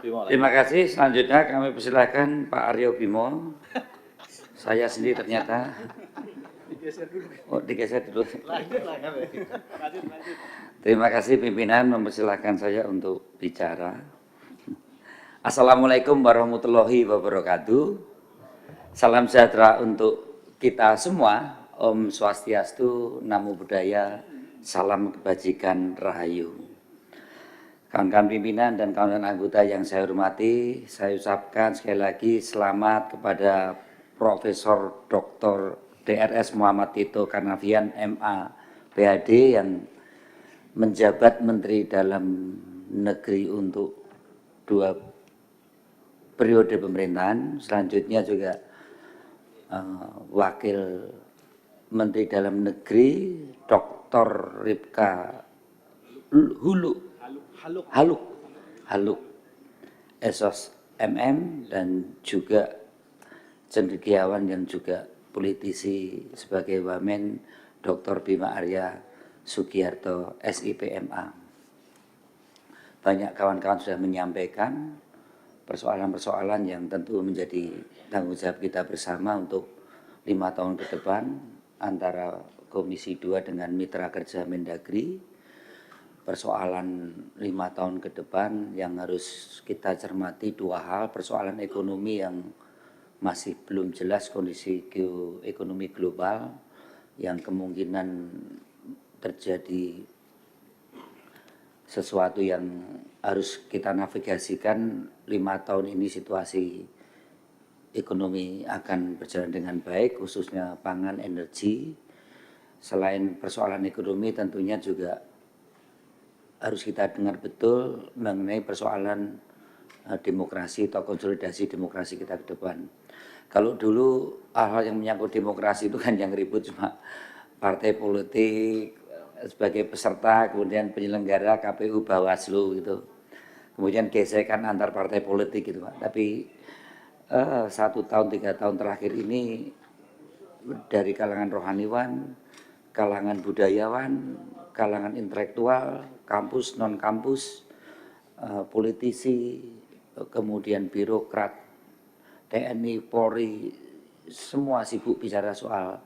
Terima kasih. Selanjutnya kami persilakan Pak Aryo Bimo. Saya sendiri ternyata. Digeser dulu. Terima kasih pimpinan mempersilahkan saya untuk bicara. Assalamualaikum warahmatullahi wabarakatuh. Salam sejahtera untuk kita semua. Om Swastiastu, Namo Buddhaya, salam kebajikan rahayu. Kawan-kawan pimpinan dan kawan-kawan anggota yang saya hormati, saya ucapkan sekali lagi selamat kepada Profesor Dr. DRS Muhammad Tito Karnavian MA PhD yang menjabat Menteri Dalam Negeri untuk 2 periode pemerintahan. Selanjutnya juga Wakil Menteri Dalam Negeri Dr. Ripka Haluk Esos MM dan juga cendekiawan yang juga politisi sebagai Wamen Dr. Bima Arya Sugiarto SIPMA. Banyak kawan-kawan sudah menyampaikan persoalan-persoalan yang tentu menjadi tanggung jawab kita bersama untuk 5 tahun ke depan antara Komisi 2 dengan Mitra Kerja Mendagri. Persoalan 5 tahun ke depan yang harus kita cermati 2 hal, persoalan ekonomi yang masih belum jelas kondisi ekonomi global yang kemungkinan terjadi sesuatu yang harus kita navigasikan. 5 tahun ini situasi ekonomi akan berjalan dengan baik, khususnya pangan, energi. Selain persoalan ekonomi tentunya juga harus kita dengar betul mengenai persoalan demokrasi atau konsolidasi demokrasi kita ke depan. Kalau dulu hal-hal yang menyangkut demokrasi itu kan yang ribut cuma partai politik sebagai peserta, kemudian penyelenggara KPU, Bawaslu gitu. Kemudian gesekan antar partai politik gitu Pak. Tapi 1 tahun 3 tahun terakhir ini dari kalangan rohaniwan, kalangan budayawan, kalangan intelektual, kampus, non-kampus, politisi, kemudian birokrat, TNI, Polri, semua sibuk bicara soal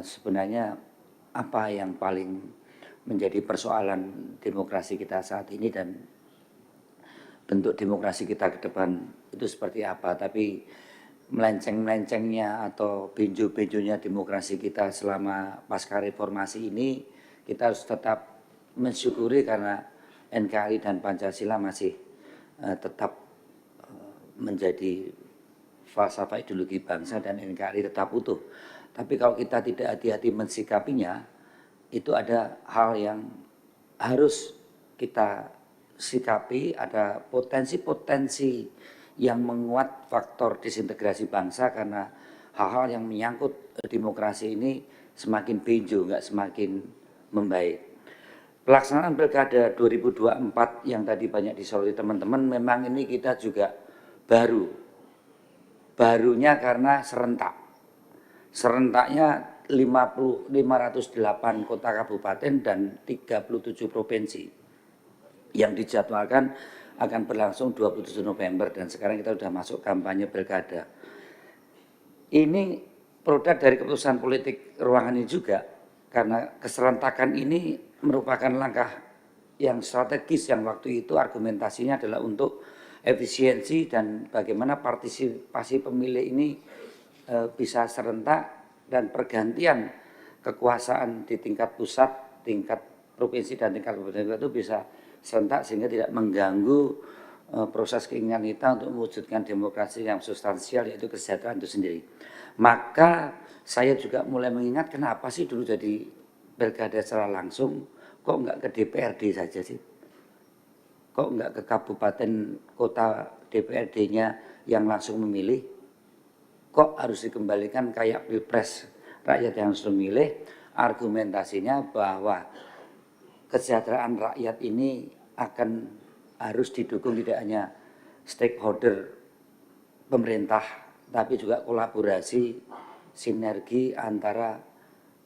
sebenarnya apa yang paling menjadi persoalan demokrasi kita saat ini dan bentuk demokrasi kita ke depan itu seperti apa. Tapi melenceng-melencengnya atau benjo-benjonya demokrasi kita selama pasca reformasi ini kita harus tetap mensyukuri karena NKRI dan Pancasila masih tetap menjadi falsafah ideologi bangsa dan NKRI tetap utuh. Tapi kalau kita tidak hati-hati mensikapinya, itu ada hal yang harus kita sikapi, ada potensi-potensi yang menguat faktor disintegrasi bangsa karena hal-hal yang menyangkut demokrasi ini semakin benjo, nggak semakin membaik. Pelaksanaan Pilkada 2024 yang tadi banyak disoroti teman-teman, memang ini kita juga barunya karena serentaknya 508 kota kabupaten dan 37 provinsi yang dijadwalkan akan berlangsung 27 November dan sekarang kita sudah masuk kampanye Pilkada. Ini produk dari keputusan politik ruangan ini juga karena keserentakan ini merupakan langkah yang strategis yang waktu itu argumentasinya adalah untuk efisiensi dan bagaimana partisipasi pemilih ini bisa serentak dan pergantian kekuasaan di tingkat pusat, tingkat provinsi dan tingkat kabupaten itu bisa serentak sehingga tidak mengganggu proses keinginan kita untuk mewujudkan demokrasi yang substansial yaitu kesejahteraan itu sendiri. Maka saya juga mulai mengingat kenapa sih dulu jadi pilkada secara langsung kok enggak ke DPRD saja sih? Kok enggak ke kabupaten kota DPRD-nya yang langsung memilih? Kok harus dikembalikan kayak pilpres rakyat yang harus memilih? Argumentasinya bahwa kesejahteraan rakyat ini akan harus didukung tidak hanya stakeholder pemerintah, tapi juga kolaborasi, sinergi antara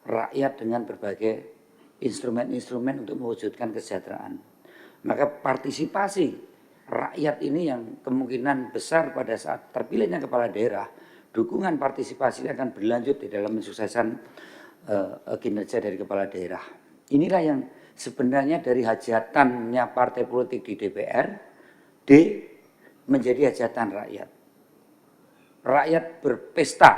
rakyat dengan berbagai instrumen-instrumen untuk mewujudkan kesejahteraan. Maka partisipasi rakyat ini yang kemungkinan besar pada saat terpilihnya kepala daerah, dukungan partisipasi akan berlanjut di dalam mensukseskan kinerja dari kepala daerah. Inilah yang sebenarnya dari hajatannya partai politik di DPR, menjadi hajatan rakyat. Rakyat berpesta,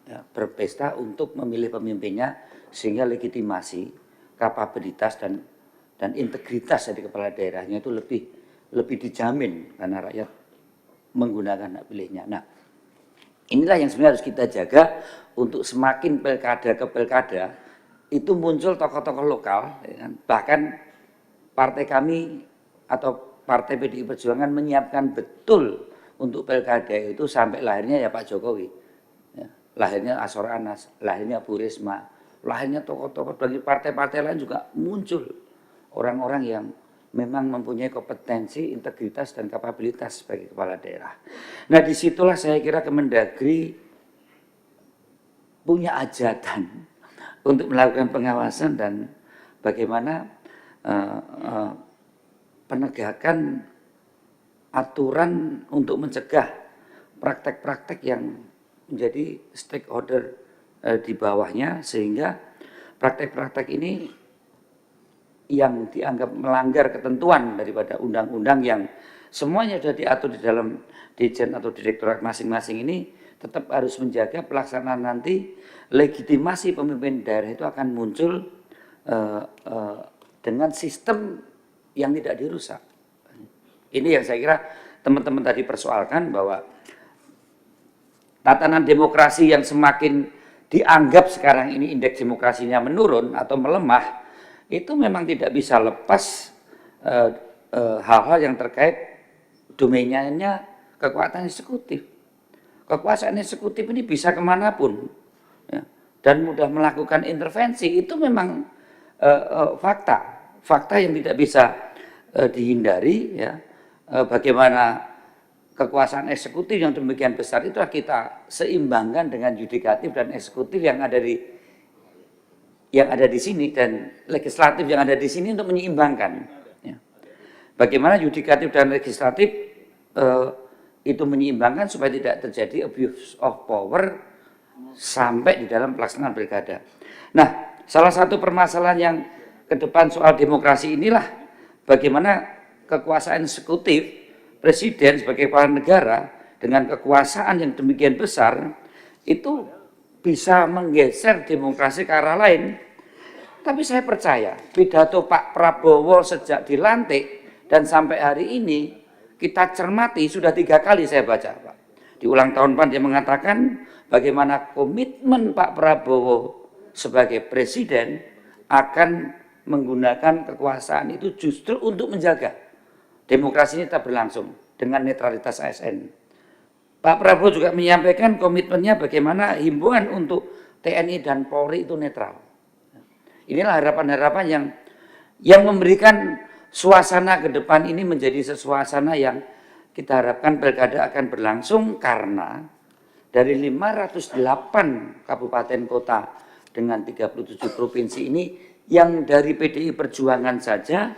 ya, berpesta untuk memilih pemimpinnya sehingga legitimasi, kapabilitas dan integritas dari kepala daerahnya itu lebih dijamin karena rakyat menggunakan hak pilihnya. Nah, inilah yang sebenarnya harus kita jaga untuk semakin pilkada ke pilkada itu muncul tokoh-tokoh lokal, ya kan? Bahkan partai kami atau partai PDI Perjuangan menyiapkan betul untuk pilkada itu sampai lahirnya ya Pak Jokowi, ya, lahirnya Azwar Anas, lahirnya Bu Risma, lahirnya tokoh-tokoh dari partai-partai lain juga muncul orang-orang yang memang mempunyai kompetensi, integritas dan kapabilitas sebagai kepala daerah. Nah, disitulah saya kira Kemendagri punya hajatan untuk melakukan pengawasan dan bagaimana penegakan aturan untuk mencegah praktek-praktek yang menjadi stakeholder di bawahnya, sehingga praktek-praktek ini yang dianggap melanggar ketentuan daripada undang-undang yang semuanya sudah diatur di dalam Dirjen atau Direktorat masing-masing ini tetap harus menjaga pelaksanaan nanti. Legitimasi pemimpin daerah itu akan muncul dengan sistem yang tidak dirusak. Ini yang saya kira teman-teman tadi persoalkan, bahwa tatanan demokrasi yang semakin dianggap sekarang ini indeks demokrasinya menurun atau melemah, itu memang tidak bisa lepas hal-hal yang terkait domainnya kekuasaan eksekutif. Kekuasaan eksekutif ini bisa kemanapun, ya, dan mudah melakukan intervensi. Itu memang fakta yang tidak bisa dihindari, ya. Bagaimana kekuasaan eksekutif yang demikian besar itu kita seimbangkan dengan yudikatif dan eksekutif yang ada di sini dan legislatif yang ada di sini untuk menyeimbangkan, ya. Bagaimana yudikatif dan legislatif itu menyeimbangkan supaya tidak terjadi abuse of power sampai di dalam pelaksanaan pilkada. Nah, salah satu permasalahan yang ke depan soal demokrasi inilah bagaimana kekuasaan eksekutif, presiden sebagai kepala negara dengan kekuasaan yang demikian besar itu bisa menggeser demokrasi ke arah lain. Tapi saya percaya pidato Pak Prabowo sejak dilantik dan sampai hari ini kita cermati, sudah 3 kali saya baca, Pak. Di ulang tahun PAN dia mengatakan bagaimana komitmen Pak Prabowo sebagai presiden akan menggunakan kekuasaan itu justru untuk menjaga demokrasi ini tetap berlangsung dengan netralitas ASN. Pak Prabowo juga menyampaikan komitmennya bagaimana himbauan untuk TNI dan Polri itu netral. Inilah harapan-harapan yang memberikan suasana ke depan ini menjadi suasana yang kita harapkan pilkada akan berlangsung, karena dari 508 kabupaten kota dengan 37 provinsi ini yang dari PDI Perjuangan saja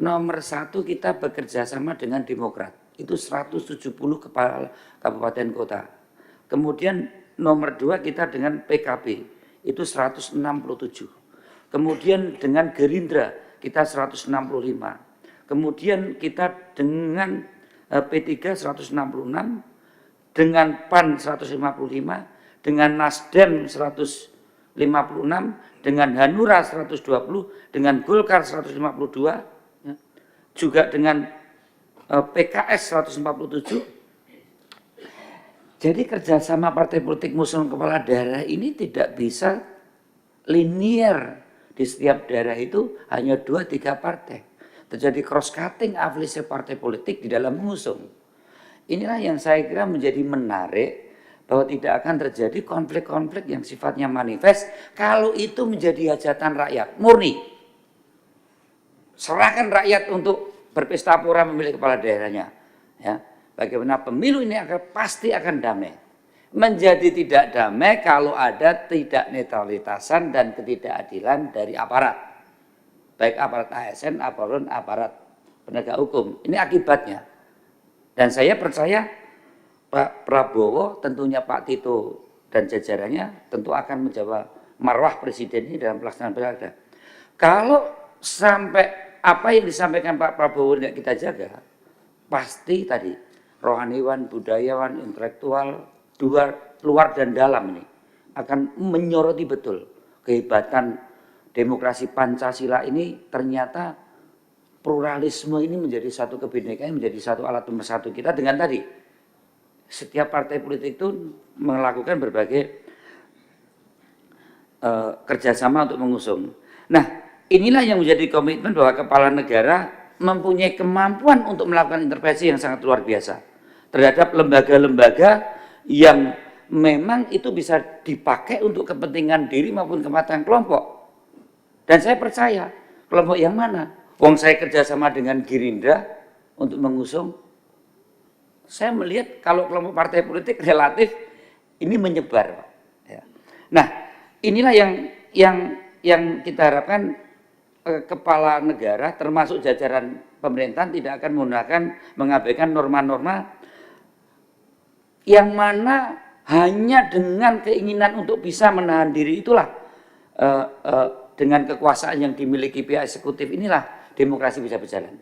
nomor 1 kita bekerja sama dengan Demokrat, itu 170 kepala kabupaten kota. Kemudian nomor 2 kita dengan PKB, itu 167. Kemudian dengan Gerindra kita 165. Kemudian kita dengan P3 166, dengan PAN 155, dengan Nasdem 156, dengan Hanura 120, dengan Golkar 152, ya, juga dengan PKS 147. Jadi kerjasama partai politik mengusung kepala daerah ini tidak bisa linier. Di setiap daerah itu hanya 2-3 partai. Terjadi cross cutting afiliasi partai politik di dalam mengusung. Inilah yang saya kira menjadi menarik, bahwa tidak akan terjadi konflik-konflik yang sifatnya manifest kalau itu menjadi hajatan rakyat murni. Serahkan rakyat untuk berpesta pora memilih kepala daerahnya, ya. Bagaimana pemilu ini pasti akan damai. Menjadi tidak damai kalau ada tidak netralitasan dan ketidakadilan dari aparat, baik aparat ASN, aparat penegak hukum. Ini akibatnya. Dan saya percaya Pak Prabowo, tentunya Pak Tito dan jajarannya tentu akan menjaga marwah presiden ini dalam pelaksanaan pilkada. Kalau sampai apa yang disampaikan Pak Prabowo tidak kita jaga, pasti tadi rohaniwan, budayawan, intelektual, luar dan dalam ini akan menyoroti betul kehebatan demokrasi Pancasila ini. Ternyata pluralisme ini menjadi satu kebinekaan, menjadi satu alat pemersatu kita dengan tadi setiap partai politik itu melakukan berbagai kerjasama untuk mengusung. Nah, inilah yang menjadi komitmen bahwa kepala negara mempunyai kemampuan untuk melakukan intervensi yang sangat luar biasa terhadap lembaga-lembaga yang memang itu bisa dipakai untuk kepentingan diri maupun kepentingan kelompok. Dan saya percaya kelompok yang mana? Wong saya kerjasama dengan Gerindra untuk mengusung. Saya melihat kalau kelompok partai politik relatif ini menyebar, Pak. Ya. Nah, inilah yang kita harapkan kepala negara termasuk jajaran pemerintahan tidak akan mengabaikan norma-norma yang mana hanya dengan keinginan untuk bisa menahan diri itulah dengan kekuasaan yang dimiliki pihak eksekutif inilah demokrasi bisa berjalan.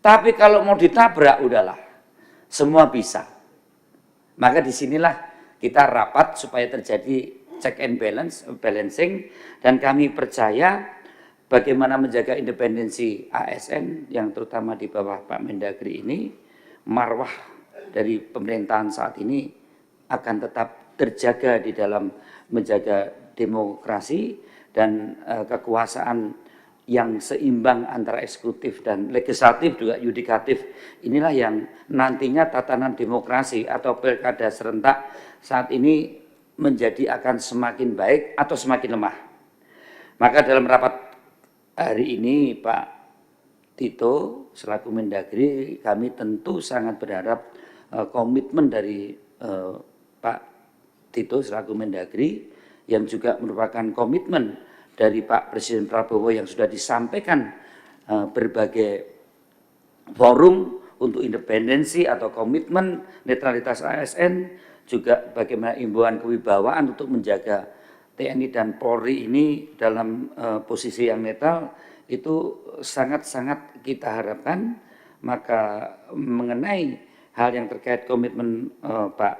Tapi kalau mau ditabrak udahlah, semua bisa. Maka disinilah kita rapat supaya terjadi check and balancing, dan kami percaya bagaimana menjaga independensi ASN yang terutama di bawah Pak Mendagri ini, marwah dari pemerintahan saat ini akan tetap terjaga di dalam menjaga demokrasi dan kekuasaan yang seimbang antara eksekutif dan legislatif juga yudikatif. Inilah yang nantinya tatanan demokrasi atau pilkada serentak saat ini menjadi akan semakin baik atau semakin lemah. Maka dalam rapat hari ini Pak Tito selaku Mendagri, kami tentu sangat berharap komitmen dari Pak Tito selaku Mendagri yang juga merupakan komitmen dari Pak Presiden Prabowo yang sudah disampaikan berbagai forum untuk independensi atau komitmen netralitas ASN, juga bagaimana imbauan kewibawaan untuk menjaga TNI dan Polri ini dalam posisi yang netral, itu sangat-sangat kita harapkan. Maka mengenai hal yang terkait komitmen Pak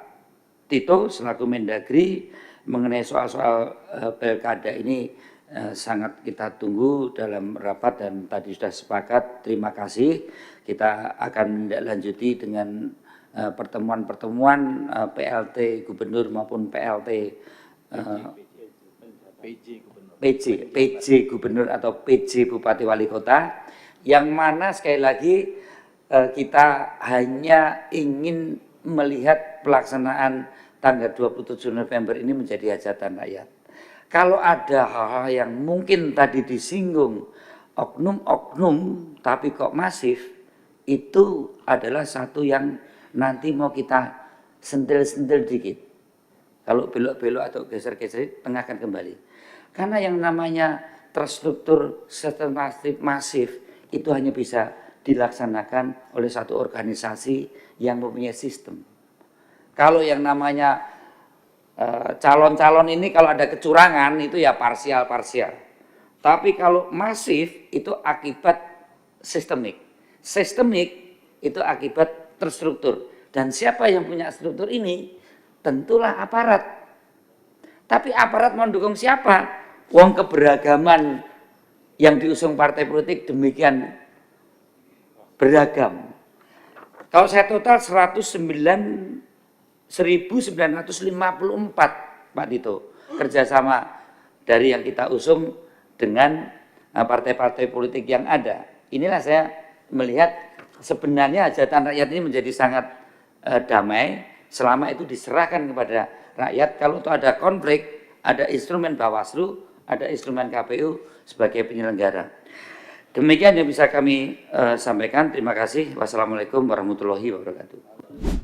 Tito selaku Mendagri mengenai soal-soal pilkada ini sangat kita tunggu dalam rapat, dan tadi sudah sepakat, terima kasih. Kita akan lanjuti dengan pertemuan-pertemuan PLT Gubernur maupun PJ Gubernur atau PJ Bupati Wali Kota, yang mana sekali lagi kita hanya ingin melihat pelaksanaan tanggal 27 November ini menjadi hajatan rakyat. Kalau ada hal-hal yang mungkin tadi disinggung oknum-oknum tapi kok masif, itu adalah satu yang nanti mau kita sentil-sentil dikit. Kalau belok-belok atau geser-geser, tengahkan kembali. Karena yang namanya terstruktur sistematik masif itu hanya bisa dilaksanakan oleh satu organisasi yang mempunyai sistem. Kalau yang namanya calon-calon ini kalau ada kecurangan itu ya parsial-parsial. Tapi kalau masif itu akibat sistemik. Sistemik itu akibat terstruktur. Dan siapa yang punya struktur ini? Tentulah aparat. Tapi aparat mendukung siapa? Wong keberagaman yang diusung partai politik demikian beragam. Kalau saya total 1954 Pak Tito kerjasama dari yang kita usung dengan partai-partai politik yang ada. Inilah saya melihat sebenarnya hajatan rakyat ini menjadi sangat damai selama itu diserahkan kepada rakyat. Kalau itu ada konflik, ada instrumen Bawaslu, ada instrumen KPU sebagai penyelenggara. Demikian yang bisa kami sampaikan. Terima kasih. Wassalamualaikum warahmatullahi wabarakatuh.